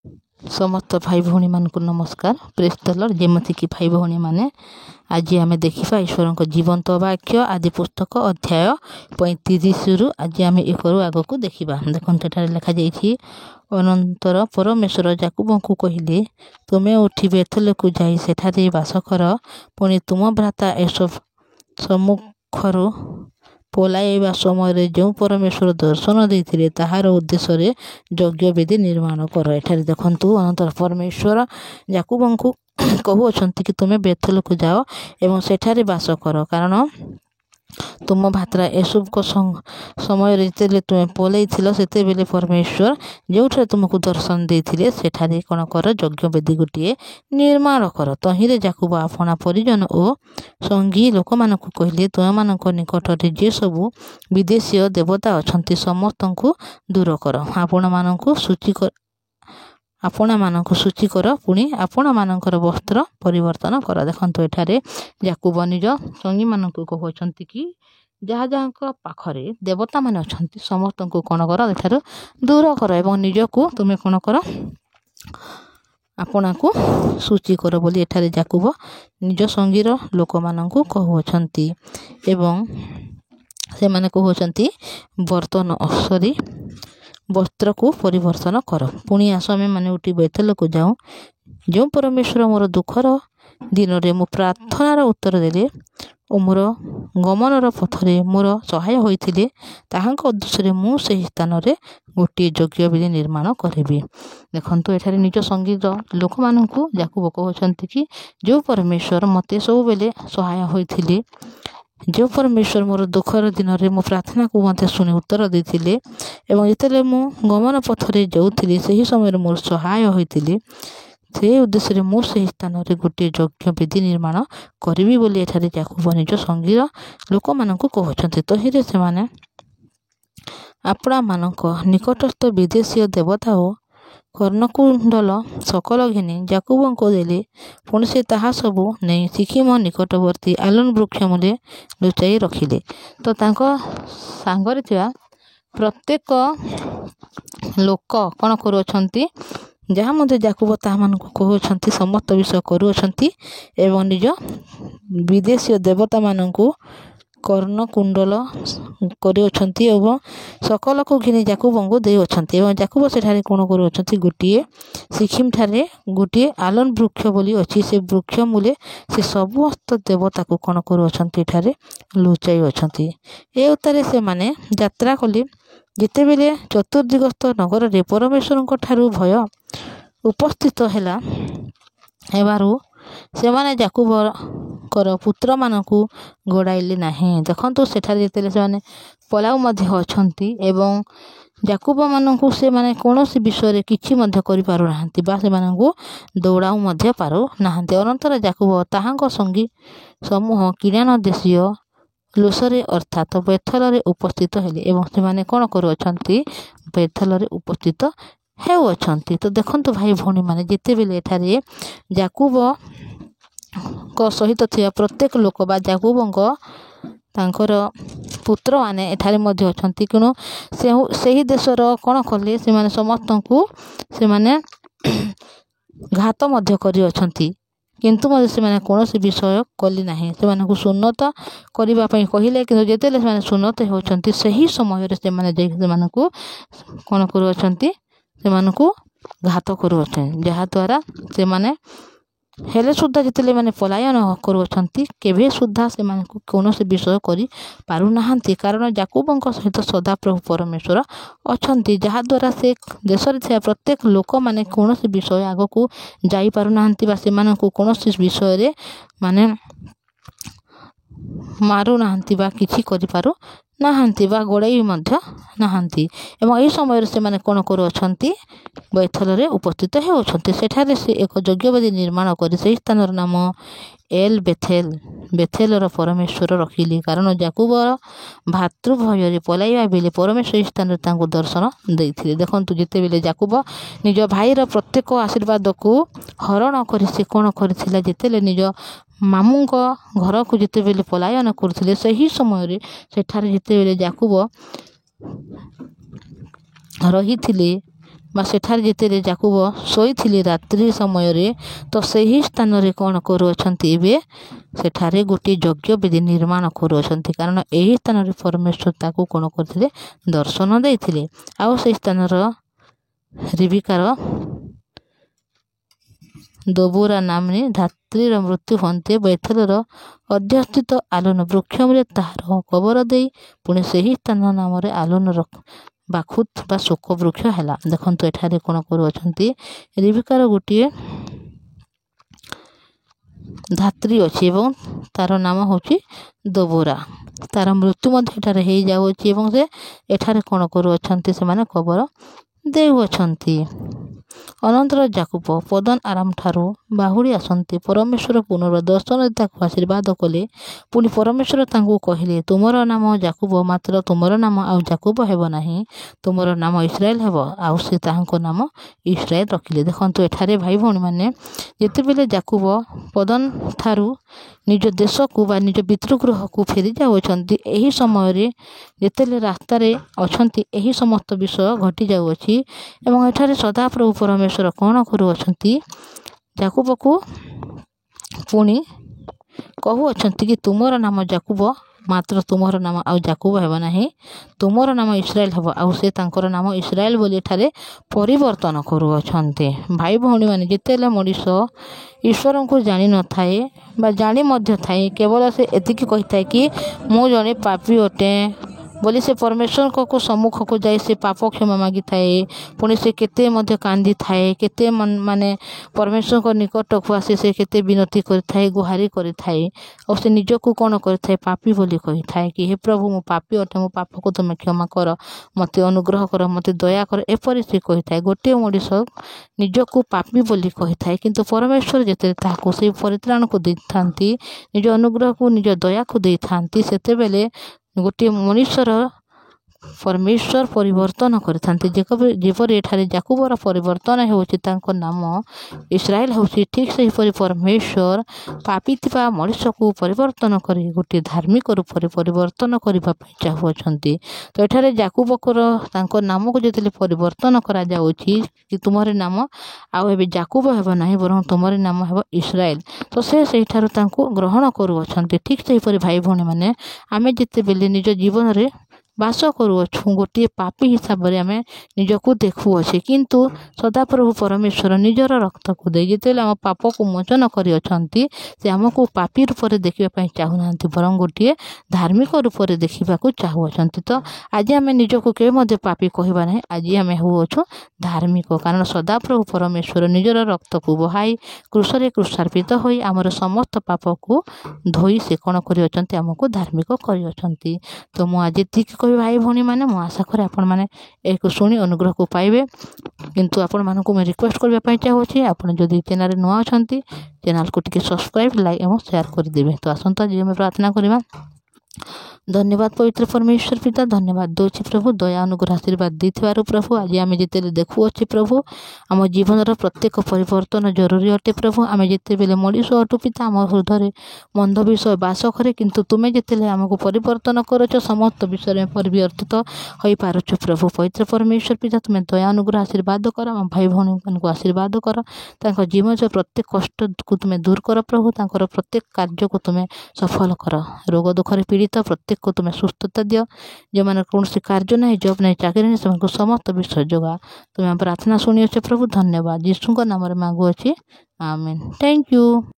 समस्त भाई भौणी मानक नमस्कार। Praise the Lord. जेमती भाई भौणी माने आज आम देखा ईश्वर जीवंत वाक्य आदि पुस्तक अध्याय 35 रु आज आम एक आग को देखा। देखते लिखा जाइए, अनंतर परमेश्वर याकूब को कहले, तुमे उठी बेथेल को जाई सेठारे बास कर, पुणी तुम भ्राता एसव सम्मुखर पलाइबा समय जो परमेश्वर दर्शन देते ताहार उद्देश्य यज्ञ वेदी निर्माण कर। एठारे देखंतु अनंतर परमेश्वर याकूब को कहउछंती कि तुमे बेथेल को जाओ एवं सेठारे बास कर, कारण तुम भात्रा एसुब समय जिते तुम्हें पलई से बेले परमेश्वर जो तुमको दर्शन देते सेठारे कौन कर यज्ञ वेदी गोटे निर्माण कर। तहिरे याकूब आपना परिजन और संगी लोक मान कहले, तुम मान निकट जे सबू विदेशीय देवता अच्छा समस्त को दूर कर, आपण मानक सूची कर, पुणी आपण मानकर वस्त्र परिवर्तन कर। देखंतु एठारे याकूब निज संगी मानक कहउछंती कि जहाँ जहाँ पाखरे देवता माने अछंती समस्त को कौन कर एठार दूर कर एवं निजको तुमे कौन कर आपना को सूची कर बोली एठारे याकूब निज संगीर लोक मानक कहउछंती। एवं से माने कहउछंती बर्तन सॉरी वस्त्र को परिवर्तन कर, पुणी आस आमे माने उठी बेथेल को जाऊँ, जो परमेश्वर मोर दुखर दिन रे मो प्रार्थनार उत्तर देले और मोर गमनर पथरे मोर सहाय होइथिले, ताहांक उद्देश्य मु से स्थान रे गोटे यज्ञ वेदी निर्माण करेबी। देखंतु एठारे निज संगीत लोक मानकु याकूब कहउछंती कि जो परमेश्वर मते सब बेले सहाय होइथिले, जो परमेश्वर मोर दुखर दिन रे मो प्रार्थना को मते सुनी उत्तर देथिले एवं जेतेले मु गमन पथरे जाउथिले सही समय मोर सहाय होइथिले, से उद्देश्य मु से स्थान रे गोटे यज्ञ वेदी निर्माण करिबी बोली एठारे याकूब निज संगीर लोक मानकु कहउछंती। तहिरे से माने आपणा मानक निकटस्थ विदेशीय देवता ओ कर्णकुंडल सकल घिनी याकूब को देले, पुणी से ताहा सबू नहीं सिक्किम निकटवर्ती आलन वृक्ष मूले लुचाई रखिले। तो तांको सांगरे थिया प्रत्येक लोक कौन करुछंती जहाँ मध्य याकूब ताहा मानक कहउछंती समस्त विषय करुछंती एवं निज विदेशीय देवता मानकु कर्णकुंडल करुछंती एवं सकल को घिनी याकूब को दे अछंती। एवं याकूब सेठारे कोन करुछंती गोटे सिक्किम ठारे गोटे आलन वृक्ष बोली अछि, से वृक्ष मूले से समस्त देवता को कोन करुछंती ठारे लुचाई अछंती। ए उतारे से माने यात्रा कले जेते बेले चतुर्दिगस्थ नगर रे परमेश्वर ठारू भय उपस्थित हैला हेबारू से माने याकूब कर पुत्र मानकु गोड़ाइले नाही। देखंतु सेठारे जेतेले से माने पलाउ मध्य अछंती एवं याकूब मानकु से माने कोनोसी विषय रे किछि मध्य करि पारु नाहंती बा से मानकु दौड़ाउ मध्य पारु नाहंती। अनंतर याकूब ताहांक संगी समूह किरान देशीय लुसरे अर्थात बेथेल रे उपस्थित हेले एवं से माने कोन करू अछंती बेथेल रे उपस्थित हेउ अछंती। तो देखंतु भाई भौणी माने जेते बेले एठारे याकूब को सहित थिया प्रत्येक लोक बा याकूब तांकर पुत्र माने एठारे मध्य अछंती, किनो सेही देशर कौन कले से माने समस्त को से माने घात मध्य करी अछंती, किंतु मध्य से माने कोनोसी विषय कली नाही। से माने को सुन्नत करिबा पई कहिले, किंतु जेतेले से माने सुन्नत होछंती सही समय रे से माने जे से माने को कोन करू अछंती से माने को घात करू अछंती, जहा द्वारा से माने हेले सुद्धा जितेले माने पलायन करुछंती केभे सुद्धा से माने कौनसी विषय करी पारु नाहंती, कारण याकूबंक सहित सदा प्रभु परमेश्वर अछंती, जहा द्वारा से देश रे थिया प्रत्येक लोक माने कौनसी विषय आगो को जाई पारु नाहंती बा से माने कौनसी विषय रे माने मारु नाहंती बा किछि करि पारु नाहंती बा गोड़ाई मध्य नाहंती। एवं एही समय से माने कोन करू अछंती बेथेल रे उपस्थित हेउछंती। सेठारे से एक यज्ञ वेदी निर्माण करी से स्थानर नाम एल बेथेल बेथेलर परमेश्वर रखिले, कारण याकूब भातृ भय रे पलाइबा बेले परमेश्वर स्थान तांको दर्शन देइथिले। देखंतु जेते बेले याकूब निज भाईर प्रत्येक आशीर्वाद को हरण करी से कोन करथिला, जेतेले निज मामुंक घर को जेते बेले पलायन करथिले सही समय रे सेठारे जेते बेले याकूब रहिथिले ବା ସେଠାରେ ଯେତେବେଳେ ଯାକୁବ ଶୋଇଥିଲେ ରାତ୍ରି ସମୟରେ, ତ ସେହି ସ୍ଥାନରେ କ'ଣ କରୁଅଛନ୍ତି, ଏବେ ସେଠାରେ ଗୋଟିଏ ଯଜ୍ଞ ବେଦୀ ନିର୍ମାଣ କରୁଅଛନ୍ତି। କାରଣ ଏହି ସ୍ଥାନରେ ପରମେଶ୍ୱର ତାକୁ କ'ଣ କରିଥିଲେ, ଦର୍ଶନ ଦେଇଥିଲେ। ଆଉ ସେହି ସ୍ଥାନର ରିବିକାର ଦୋବୁରା ନାମ୍ନୀ ଧାତ୍ରୀର ମୃତ୍ୟୁ ହନ୍ତେ ବେଥେଲର ଅଧ୍ୟସ୍ଥିତ ଆଲୋନ ବୃକ୍ଷମୂଳେ ତାହାର କବର ଦେଇ ପୁଣି ସେହି ସ୍ଥାନ ନାମରେ ଆଲୋନର ବାଖୁତ ବା ଶୋକ ବୃକ୍ଷ ହେଲା। ଦେଖନ୍ତୁ ଏଠାରେ କ'ଣ କରୁଅଛନ୍ତି, ରିବିକାର ଗୋଟିଏ ଧାତ୍ରୀ ଅଛି ଏବଂ ତାର ନାମ ହେଉଛି ଦୋବୁରା। ତାର ମୃତ୍ୟୁ ମଧ୍ୟ ଏଠାରେ ହେଇଯାଉଅଛି ଏବଂ ସେ ଏଠାରେ କ'ଣ କରୁଅଛନ୍ତି, ସେମାନେ କବର ଦେଉଅଛନ୍ତି। ଅନନ୍ତର ଯାକୁବ ପଦନ ଆରାମ ଠାରୁ ବାହୁଡ଼ି ଆସନ୍ତି ପରମେଶ୍ୱର ପୁନର ଦର୍ଶନରେ ତାକୁ ଆଶୀର୍ବାଦ କଲେ। ପୁଣି ପରମେଶ୍ୱର ତାଙ୍କୁ କହିଲେ, ତୁମର ନାମ ଯାକୁବ, ମାତ୍ର ତୁମର ନାମ ଆଉ ଯାକୁବ ହେବ ନାହିଁ, ତୁମର ନାମ ଇସ୍ରାଏଲ ହେବ। ଆଉ ସେ ତାହାଙ୍କ ନାମ ଇସ୍ରାଏଲ ରଖିଲେ। ଦେଖନ୍ତୁ ଏଠାରେ ଭାଇ ଭଉଣୀମାନେ, ଯେତେବେଳେ ଯାକୁବ ପଦନ ଠାରୁ ନିଜ ଦେଶକୁ ବା ନିଜ ପିତୃଗୃହକୁ ଫେରି ଯାଉଅଛନ୍ତି, ଏହି ସମୟରେ ଯେତେବେଳେ ରାସ୍ତାରେ ଅଛନ୍ତି ଏହି ସମସ୍ତ ବିଷୟ ଘଟି ଯାଉଅଛି ଏବଂ ଏଠାରେ ସଦାପ୍ରଭୁ ପରମେଶ୍ୱର କ'ଣ କରୁଅଛନ୍ତି, ଯାକୁବକୁ ପୁଣି କହୁଅଛନ୍ତି କି ତୁମର ନାମ ଯାକୁବ, ମାତ୍ର ତୁମର ନାମ ଆଉ ଯାକୁବ ହେବ ନାହିଁ, ତୁମର ନାମ ଇସ୍ରାଏଲ ହେବ। ଆଉ ସେ ତାଙ୍କର ନାମ ଇସ୍ରାଏଲ ବୋଲି ଏଠାରେ ପରିବର୍ତ୍ତନ କରୁଅଛନ୍ତି। ଭାଇ ଭଉଣୀମାନେ, ଯେତେବେଳେ ମଣିଷ ଈଶ୍ୱରଙ୍କୁ ଜାଣିନଥାଏ ବା ଜାଣି ମଧ୍ୟ ଥାଏ, କେବଳ ସେ ଏତିକି କହିଥାଏ କି ମୁଁ ଜଣେ ପାପୀ ଅଟେ ବୋଲି ସେ ପରମେଶ୍ୱରଙ୍କ ସମ୍ମୁଖକୁ ଯାଇ ସେ ପାପ କ୍ଷମା ମାଗିଥାଏ। ପୁଣି ସେ କେତେ ମଧ୍ୟ କାନ୍ଦିଥାଏ, କେତେ ମାନେ ପରମେଶ୍ୱରଙ୍କ ନିକଟକୁ ଆସି ସେ କେତେ ବିନତି କରିଥାଏ, ଗୁହାରି କରିଥାଏ। ଆଉ ସେ ନିଜକୁ କ'ଣ କରିଥାଏ, ପାପୀ ବୋଲି କହିଥାଏ କି ହେ ପ୍ରଭୁ, ମୁଁ ପାପୀ ଅଟେ, ମୋ ପାପକୁ ତୁମେ କ୍ଷମା କର, ମୋତେ ଅନୁଗ୍ରହ କର, ମୋତେ ଦୟା କର, ଏପରି ସେ କହିଥାଏ। ଗୋଟିଏ ମଣିଷ ନିଜକୁ ପାପୀ ବୋଲି କହିଥାଏ, କିନ୍ତୁ ପରମେଶ୍ୱର ଯେତେବେଳେ ତାହାକୁ ସେହି ପରିତ୍ରାଣକୁ ଦେଇଥାନ୍ତି, ନିଜ ଅନୁଗ୍ରହକୁ ନିଜ ଦୟାକୁ ଦେଇଥାନ୍ତି, ସେତେବେଳେ ଗୋଟିଏ ମଣିଷର ପରମେଶ୍ୱର ପରିବର୍ତ୍ତନ କରିଥାନ୍ତି। ଯେପରି ଏଠାରେ ଯାକୁବର ପରିବର୍ତ୍ତନ ହେଉଛି, ତାଙ୍କ ନାମ ଇସ୍ରାଏଲ ହେଉଛି, ଠିକ୍ ସେହିପରି ପରମେଶ୍ୱର ପାପୀ ଥିବା ମଣିଷକୁ ପରିବର୍ତ୍ତନ କରି ଗୋଟିଏ ଧାର୍ମିକ ରୂପରେ ପରିବର୍ତ୍ତନ କରିବା ପାଇଁ ଚାହୁଁଅଛନ୍ତି। ତ ଏଠାରେ ଯାକୁବଙ୍କର ତାଙ୍କ ନାମକୁ ଯେତେବେଳେ ପରିବର୍ତ୍ତନ କରାଯାଉଛି କି ତୁମର ନାମ ଆଉ ଏବେ ଯାକୁବ ହେବ ନାହିଁ, ବରଂ ତୁମର ନାମ ହେବ ଇସ୍ରାଏଲ, ତ ସେ ସେହିଠାରୁ ତାଙ୍କୁ ଗ୍ରହଣ କରୁଅଛନ୍ତି। ଠିକ୍ ସେହିପରି ଭାଇ ଭଉଣୀମାନେ, ଆମେ ଯେତେବେଳେ ନିଜ ଜୀବନରେ ବାସ କରୁଅଛୁ, ଗୋଟିଏ ପାପୀ ହିସାବରେ ଆମେ ନିଜକୁ ଦେଖୁଅଛେ, କିନ୍ତୁ ସଦାପ୍ରଭୁ ପରମେଶ୍ୱର ନିଜର ରକ୍ତକୁ ଦେଇ ଯେତେବେଳେ ଆମ ପାପକୁ ମୋଚନ କରିଅଛନ୍ତି, ସେ ଆମକୁ ପାପୀ ରୂପରେ ଦେଖିବା ପାଇଁ ଚାହୁଁନାହାନ୍ତି, ବରଂ ଗୋଟିଏ ଧାର୍ମିକ ରୂପରେ ଦେଖିବାକୁ ଚାହୁଁଅଛନ୍ତି। ତ ଆଜି ଆମେ ନିଜକୁ କେବେ ମଧ୍ୟ ପାପୀ କହିବା ନାହିଁ, ଆଜି ଆମେ ହେଉଅଛୁ ଧାର୍ମିକ। କାରଣ ସଦାପ୍ରଭୁ ପରମେଶ୍ୱର ନିଜର ରକ୍ତକୁ ବହାଇ କୃଷରେ କୃଷାର୍ପିତ ହୋଇ ଆମର ସମସ୍ତ ପାପକୁ ଧୋଇ ସେ କ'ଣ କରିଅଛନ୍ତି, ଆମକୁ ଧାର୍ମିକ କରିଅଛନ୍ତି। ତ ମୁଁ ଆଜି ଏତିକି କହିବି ଭାଇ ଭଉଣୀମାନେ, ମୁଁ ଆଶା କରେ ଆପଣମାନେ ଏହାକୁ ଶୁଣି ଅନୁଗ୍ରହକୁ ପାଇବେ। କିନ୍ତୁ ଆପଣମାନଙ୍କୁ ମୁଁ ରିକ୍ୱେଷ୍ଟ କରିବା ପାଇଁ ଚାହୁଁଛି, ଆପଣ ଯଦି ଚ୍ୟାନେଲରେ ନୂଆ ଅଛନ୍ତି, ଚ୍ୟାନେଲକୁ ଟିକେ ସବସ୍କ୍ରାଇବ୍, ଲାଇକ୍ ଏବଂ ସେୟାର କରିଦେବେ। ତ ଆସନ୍ତୁ ଆଜି ଆମେ ପ୍ରାର୍ଥନା କରିବା। ଧନ୍ୟବାଦ ପବିତ୍ର ପରମେଶ୍ୱର ପିତା, ଧନ୍ୟବାଦ ଦେଉଛି ପ୍ରଭୁ, ଦୟା ଅନୁଗ୍ରହ ଆଶୀର୍ବାଦ ଦେଇଥିବାରୁ ପ୍ରଭୁ। ଆଜି ଆମେ ଯେତେବେଳେ ଦେଖୁଅଛି ପ୍ରଭୁ, ଆମ ଜୀବନର ପ୍ରତ୍ୟେକ ପରିବର୍ତ୍ତନ ଜରୁରୀ ଅଟେ ପ୍ରଭୁ। ଆମେ ଯେତେବେଳେ ମଣିଷ ଅଟୁ ପିତା, ଆମ ହୃଦୟରେ ମନ୍ଦ ବିଷୟ ବାସ କରେ, କିନ୍ତୁ ତୁମେ ଯେତେବେଳେ ଆମକୁ ପରିବର୍ତ୍ତନ କରୁଛ, ସମସ୍ତ ବିଷୟରେ ପରିବର୍ତ୍ତିତ ହୋଇପାରୁଛୁ ପ୍ରଭୁ। ପବିତ୍ର ପରମେଶ୍ୱର ପିତା, ତୁମେ ଦୟା ଅନୁଗ୍ରହ ଆଶୀର୍ବାଦ କର, ଆମ ଭାଇ ଭଉଣୀମାନଙ୍କୁ ଆଶୀର୍ବାଦ କର, ତାଙ୍କ ଜୀବନର ପ୍ରତ୍ୟେକ କଷ୍ଟକୁ ତୁମେ ଦୂର କର ପ୍ରଭୁ, ତାଙ୍କର ପ୍ରତ୍ୟେକ କାର୍ଯ୍ୟକୁ ତୁମେ ସଫଳ କର। ରୋଗ ଦୁଃଖରେ ପୀଡ଼ିତ ପ୍ରତ୍ୟେକକୁ ତୁମେ ସୁସ୍ଥତା ଦିଅ, ଯେଉଁମାନେ କୌଣସି କାର୍ଯ୍ୟ ନାହିଁ, ଜବ୍ ନାହିଁ, ଚାକିରି ନାହିଁ, ସେମାନଙ୍କୁ ସମସ୍ତ ବିଷୟ ଯୋଗା। ତୁମେ ଆମ ପ୍ରାର୍ଥନା ଶୁଣିଅଛ ପ୍ରଭୁ, ଧନ୍ୟବାଦ। ଯୀଶୁଙ୍କ ନାମରେ ମାଗୁଅଛି, ଆମେନ୍। Thank you.